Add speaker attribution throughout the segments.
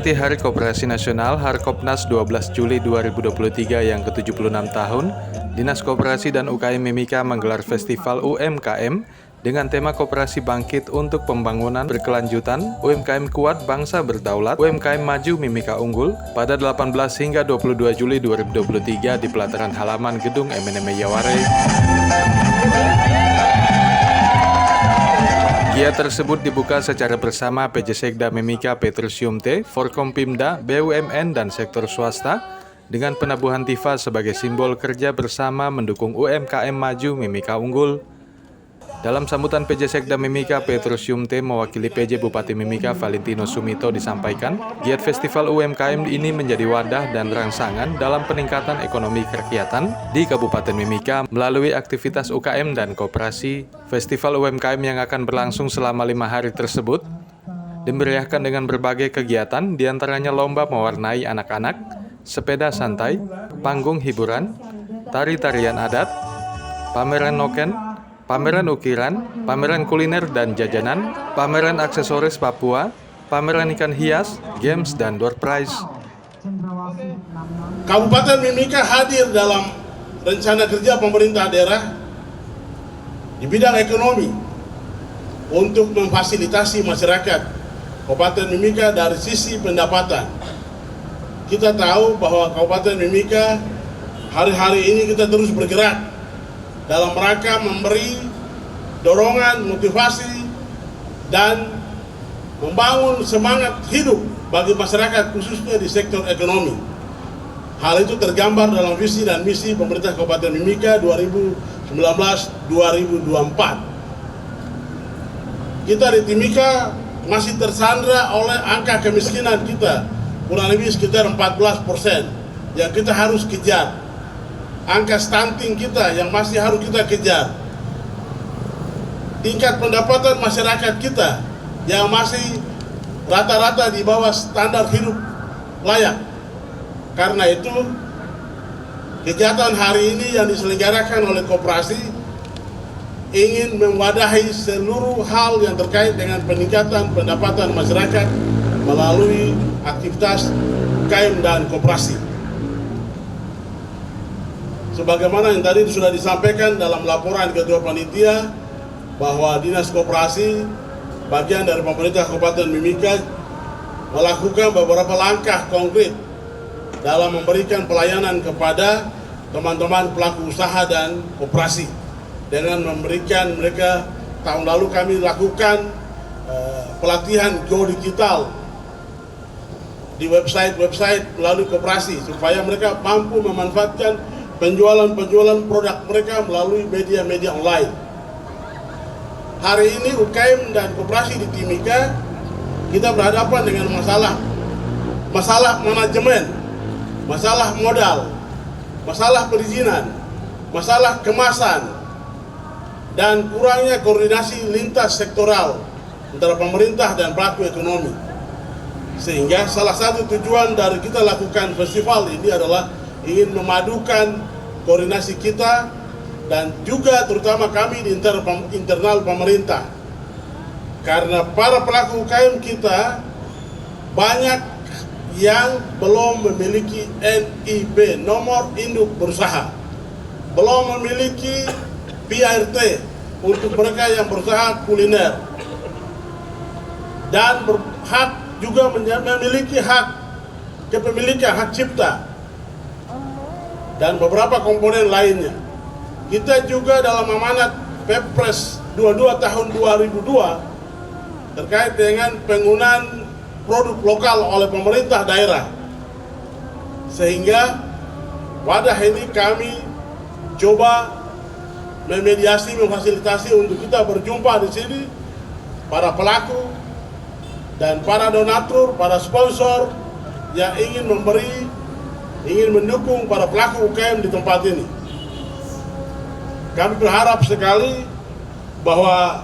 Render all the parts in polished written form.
Speaker 1: Memperingati Hari Koperasi Nasional Harkopnas 12 Juli 2023 yang ke-76 tahun, Dinas Koperasi dan UKM Mimika menggelar Festival UMKM dengan tema Koperasi Bangkit untuk Pembangunan Berkelanjutan, UMKM Kuat Bangsa Berdaulat, UMKM Maju Mimika Unggul pada 18 hingga 22 Juli 2023 di pelataran halaman Gedung MNM Yaware. Giat tersebut dibuka secara bersama PJ Sekda Mimika Petrosium T, Forkompimda, BUMN, dan sektor swasta dengan penabuhan tifa sebagai simbol kerja bersama mendukung UMKM Maju Mimika Unggul. Dalam sambutan PJ Sekda Mimika Petrosium T mewakili PJ Bupati Mimika Valentino Sumito disampaikan, giat festival UMKM ini menjadi wadah dan rangsangan dalam peningkatan ekonomi kerakyatan di Kabupaten Mimika melalui aktivitas UKM dan koperasi. Festival UMKM yang akan berlangsung selama 5 hari tersebut dimeriahkan dengan berbagai kegiatan, diantaranya lomba mewarnai anak-anak, sepeda santai, panggung hiburan, tari-tarian adat, pameran noken, pameran ukiran, pameran kuliner dan jajanan, pameran aksesoris Papua, pameran ikan hias, games, dan door prize.
Speaker 2: Kabupaten Mimika hadir dalam rencana kerja pemerintah daerah di bidang ekonomi untuk memfasilitasi masyarakat Kabupaten Mimika dari sisi pendapatan. Kita tahu bahwa Kabupaten Mimika hari-hari ini kita terus bergerak dalam rangka memberi dorongan, motivasi, dan membangun semangat hidup bagi masyarakat khususnya di sektor ekonomi. Hal itu tergambar dalam visi dan misi pemerintah Kabupaten Mimika 2019-2024. Kita di Timika masih tersandra oleh angka kemiskinan kita, kurang lebih sekitar 14% yang kita harus kejar. Angka stunting kita yang masih harus kita kejar. Tingkat pendapatan masyarakat kita yang masih rata-rata di bawah standar hidup layak. Karena itu, kegiatan hari ini yang diselenggarakan oleh koperasi ingin mewadahi seluruh hal yang terkait dengan peningkatan pendapatan masyarakat melalui aktivitas UKM dan koperasi. Sebagaimana yang tadi sudah disampaikan dalam laporan Ketua Panitia, bahwa Dinas Koperasi bagian dari pemerintah Kabupaten Mimika melakukan beberapa langkah konkret dalam memberikan pelayanan kepada teman-teman pelaku usaha dan koperasi dengan memberikan mereka, tahun lalu kami lakukan pelatihan go digital di website melalui koperasi supaya mereka mampu memanfaatkan penjualan produk mereka melalui media-media online. Hari ini UKM dan koperasi di Timika kita berhadapan dengan masalah manajemen, masalah modal, masalah perizinan, masalah kemasan, dan kurangnya koordinasi lintas sektoral antara pemerintah dan pelaku ekonomi. Sehingga salah satu tujuan dari kita lakukan festival ini adalah ingin memadukan koordinasi kita dan juga terutama kami di internal pemerintah. Karena para pelaku UKM kita banyak yang belum memiliki NIB, nomor induk berusaha, belum memiliki PRT untuk mereka yang berusaha kuliner, dan berhak juga memiliki hak kepemilikan, hak cipta, dan beberapa komponen lainnya. Kita juga dalam amanat Perpres 22 tahun 2002 terkait dengan penggunaan produk lokal oleh pemerintah daerah. Sehingga wadah ini kami coba memediasi, memfasilitasi untuk kita berjumpa di sini, para pelaku dan para donatur, para sponsor yang ingin mendukung para pelaku UKM di tempat ini. Kami berharap sekali bahwa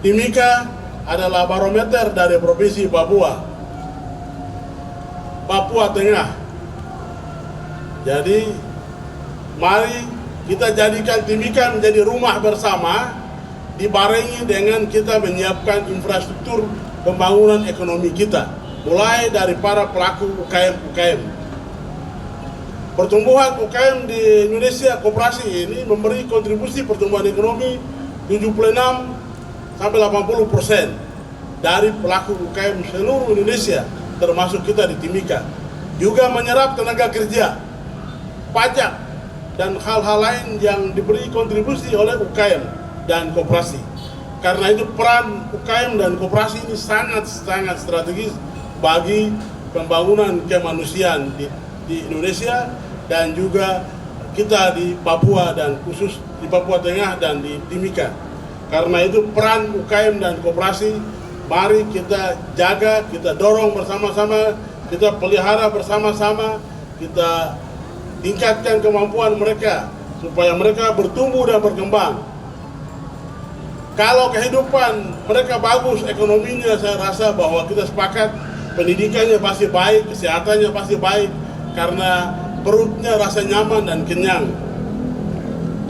Speaker 2: Timika adalah barometer dari Provinsi Papua Tengah. Jadi mari kita jadikan Timika menjadi rumah bersama, dibarengi dengan kita menyiapkan infrastruktur pembangunan ekonomi kita. mulai dari para pelaku UKM. Pertumbuhan UKM di Indonesia, koperasi ini memberi kontribusi pertumbuhan ekonomi 76 sampai 80% dari pelaku UKM seluruh Indonesia, termasuk kita di Timika. Juga menyerap tenaga kerja, pajak, dan hal-hal lain yang diberi kontribusi oleh UKM dan koperasi. Karena itu peran UKM dan koperasi ini sangat strategis bagi pembangunan kemanusiaan di Indonesia dan juga kita di Papua dan khusus di Papua Tengah dan di Timika. Karena itu peran UKM dan koperasi mari kita jaga, kita dorong bersama-sama, kita pelihara bersama-sama, kita tingkatkan kemampuan mereka supaya mereka bertumbuh dan berkembang. Kalau kehidupan mereka bagus, ekonominya saya rasa bahwa kita sepakat pendidikannya pasti baik, kesehatannya pasti baik, karena perutnya rasa nyaman dan kenyang.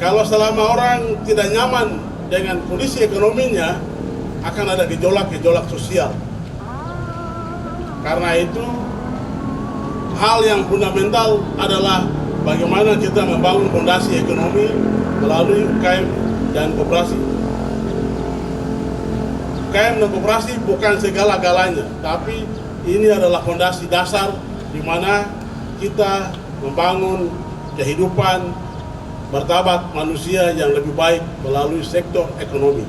Speaker 2: Kalau selama orang tidak nyaman dengan kondisi ekonominya, akan ada gejolak-gejolak sosial. Karena itu, hal yang fundamental adalah bagaimana kita membangun fondasi ekonomi melalui UKM dan koperasi. UKM dan koperasi bukan segala-galanya, tapi ini adalah fondasi dasar di mana kita membangun kehidupan martabat manusia yang lebih baik melalui sektor ekonomi.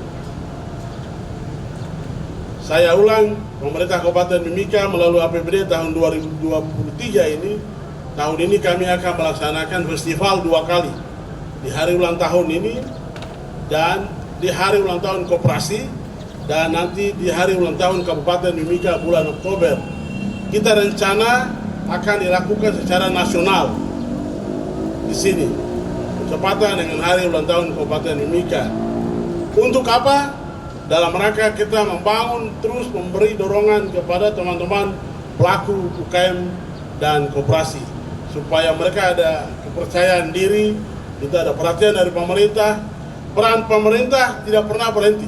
Speaker 2: Saya ulang, pemerintah Kabupaten Mimika melalui APBD tahun 2023 ini, tahun ini kami akan melaksanakan festival 2 kali. Di hari ulang tahun ini dan di hari ulang tahun koperasi, dan nanti di hari ulang tahun Kabupaten Mimika bulan Oktober. Kita rencana akan dilakukan secara nasional di sini, bertepatan dengan hari ulang tahun Kabupaten Mimika. Untuk apa? Dalam rangka kita membangun, terus memberi dorongan kepada teman-teman pelaku UKM dan koperasi, supaya mereka ada kepercayaan diri, kita ada perhatian dari pemerintah. Peran pemerintah tidak pernah berhenti.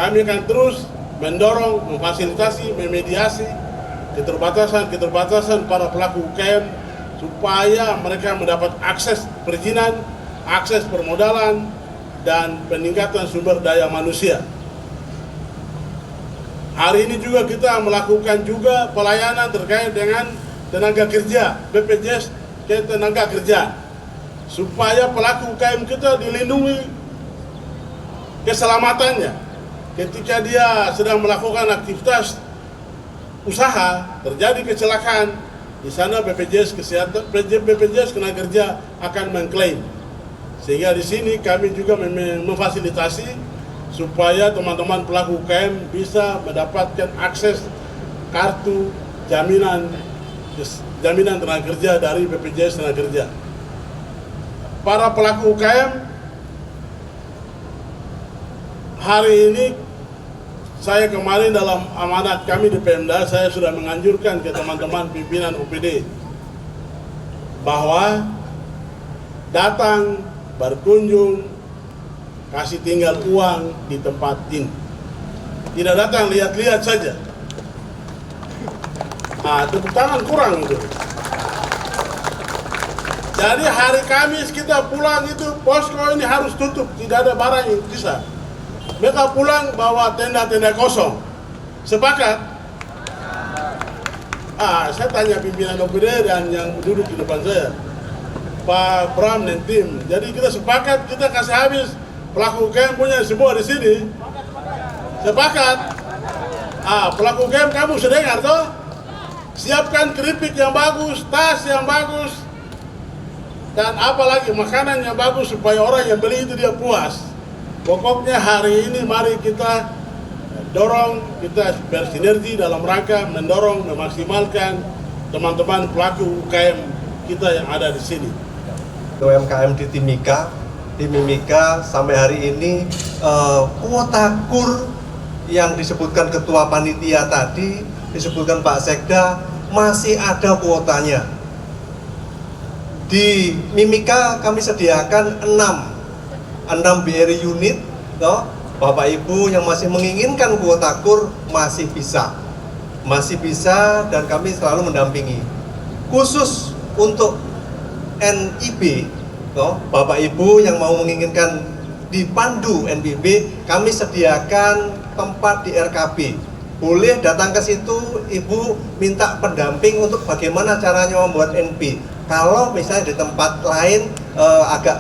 Speaker 2: Kami akan terus mendorong, memfasilitasi, memediasi keterbatasan para pelaku UKM supaya mereka mendapat akses perizinan, akses permodalan, dan peningkatan sumber daya manusia. Hari ini juga kita melakukan juga pelayanan terkait dengan tenaga kerja, BPJS ke tenaga kerja, supaya pelaku UKM kita dilindungi keselamatannya ketika dia sedang melakukan aktivitas usaha, terjadi kecelakaan, di sana BPJS Kesehatan, BPJS Tenaga Kerja akan mengklaim. Sehingga di sini kami juga memfasilitasi supaya teman-teman pelaku UKM bisa mendapatkan akses kartu jaminan tenaga kerja dari BPJS Tenaga Kerja. Para pelaku UKM hari ini, saya kemarin dalam amanat kami di Pemda, saya sudah menganjurkan ke teman-teman pimpinan UPD bahwa datang, berkunjung, kasih tinggal uang di tempat ini. Tidak datang lihat-lihat saja. Tepuk tangan kurang itu. Jadi hari Kamis kita pulang itu, posko ini harus tutup, tidak ada barang yang bisa. Mereka pulang bawa tenda-tenda kosong. Sepakat? Saya tanya pimpinan OPD dan yang duduk di depan saya, Pak Bram dan tim. Jadi kita sepakat, kita kasih habis pelaku UKM punya semua di sini. Sepakat? Pelaku UKM kamu sudah dengar toh? Siapkan keripik yang bagus, tas yang bagus, dan apalagi makanan yang bagus supaya orang yang beli itu dia puas. Pokoknya hari ini mari kita dorong, kita bersinergi dalam rangka mendorong, memaksimalkan teman-teman pelaku UKM kita yang ada di sini.
Speaker 3: UMKM di Mimika sampai hari ini kuota KUR yang disebutkan Ketua Panitia tadi, disebutkan Pak Sekda, masih ada kuotanya. Di Mimika kami sediakan 6 BRI unit, Bapak Ibu yang masih menginginkan kuota KUR masih bisa. masih bisa dan kami selalu mendampingi. Khusus untuk NIB, Bapak Ibu yang mau menginginkan dipandu NIB, kami sediakan tempat di RKB. Boleh datang ke situ, Ibu minta pendamping untuk bagaimana caranya membuat NP. Kalau misalnya di tempat lain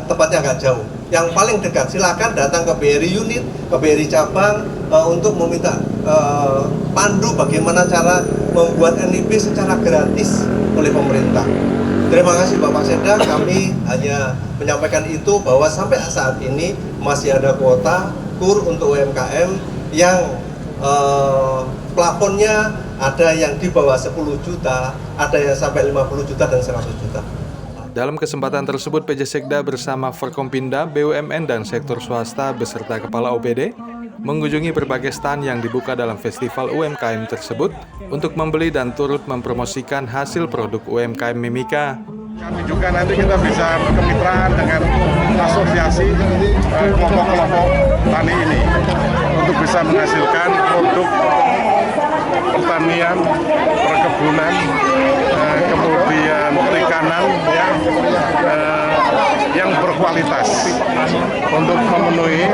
Speaker 3: tempatnya agak jauh, yang paling dekat silakan datang ke BRI unit, ke BRI cabang untuk meminta pandu bagaimana cara membuat NIP secara gratis oleh pemerintah. Terima kasih Bapak Sekda, kami hanya menyampaikan itu bahwa sampai saat ini masih ada kuota KUR untuk UMKM yang plafonnya ada yang di bawah 10 juta, ada yang sampai 50 juta dan 100 juta.
Speaker 1: Dalam kesempatan tersebut, PJ Sekda bersama Forkompimda, BUMN, dan sektor swasta beserta Kepala OPD mengunjungi berbagai stand yang dibuka dalam festival UMKM tersebut untuk membeli dan turut mempromosikan hasil produk UMKM Mimika.
Speaker 4: Kami juga nanti kita bisa berkemitraan dengan asosiasi kelompok-kelompok tani ini untuk bisa menghasilkan produk pertanian, perkebunan, kemudian perikanan yang berkualitas untuk memenuhi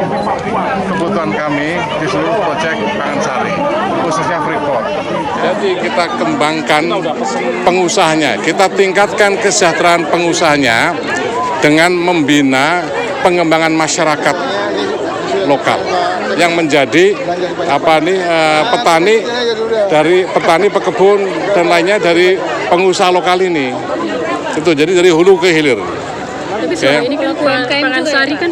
Speaker 4: kebutuhan kami di seluruh proyek Pangan Sari, khususnya Freeport.
Speaker 5: Jadi kita kembangkan pengusahanya, kita tingkatkan kesejahteraan pengusahanya dengan membina pengembangan masyarakat lokal yang menjadi petani pekebun dan lainnya dari pengusaha lokal ini. Itu jadi dari hulu ke hilir.
Speaker 6: Tapi selama ini Pangan Sari kan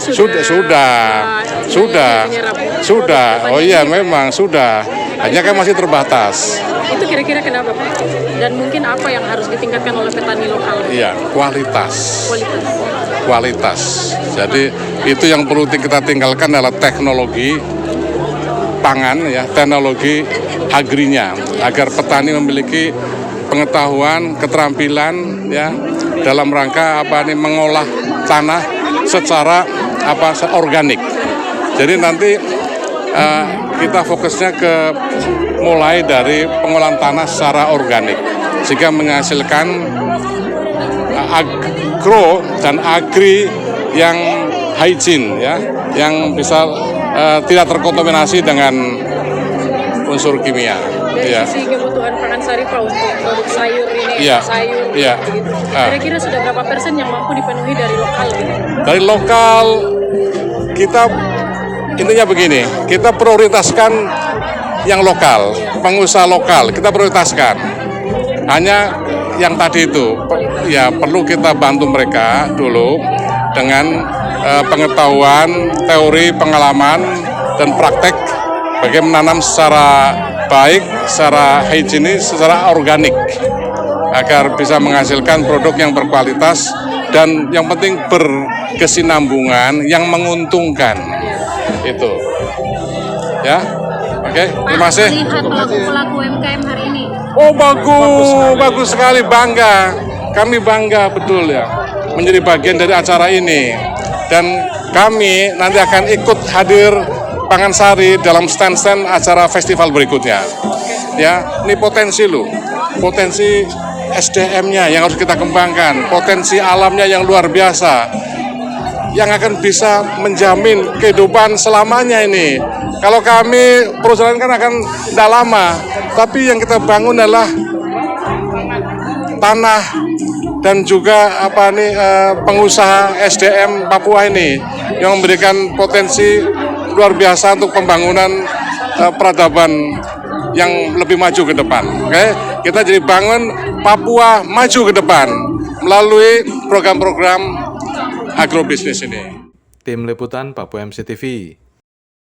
Speaker 5: sudah. Oh iya memang sudah. Hanya kan masih terbatas.
Speaker 6: Itu kira-kira kenapa Pak? Dan mungkin apa yang harus ditingkatkan oleh petani lokal?
Speaker 5: Iya, kualitas. Jadi itu yang perlu kita tinggalkan adalah teknologi pangan ya, teknologi agrinya, agar petani memiliki pengetahuan, keterampilan ya dalam rangka mengolah tanah secara organik. Jadi nanti kita fokusnya ke mulai dari pengolahan tanah secara organik sehingga menghasilkan agro dan agri yang hygiene ya, yang bisa tidak terkontaminasi dengan unsur kimia.
Speaker 6: Dari sisi kebutuhan Pangan Sari Pak untuk produk sayur ini, begitu. Kira-kira sudah berapa persen yang mampu dipenuhi dari lokal?
Speaker 5: Dari lokal kita intinya begini, kita prioritaskan yang lokal, pengusaha lokal kita prioritaskan. Hanya yang tadi itu ya perlu kita bantu mereka dulu dengan pengetahuan, teori, pengalaman dan praktek bagaimana menanam secara baik, secara higienis, secara organik agar bisa menghasilkan produk yang berkualitas dan yang penting berkesinambungan yang menguntungkan itu ya. Oke, terima kasih.
Speaker 6: Lihat pelaku UMKM hari ini.
Speaker 5: Oh bagus sekali, bangga. Kami bangga betul ya menjadi bagian dari acara ini dan kami nanti akan ikut hadir Pangan Sari dalam stand-stand acara festival berikutnya. Ya, ini potensi SDM-nya yang harus kita kembangkan, potensi alamnya yang luar biasa, yang akan bisa menjamin kehidupan selamanya ini. Kalau kami perusahaan kan akan tidak lama, tapi yang kita bangun adalah tanah dan juga pengusaha SDM Papua ini yang memberikan potensi luar biasa untuk pembangunan peradaban yang lebih maju ke depan. Oke, kita jadi bangun Papua maju ke depan melalui program-program agrobisnis ini.
Speaker 1: Tim Liputan Papua MCTV.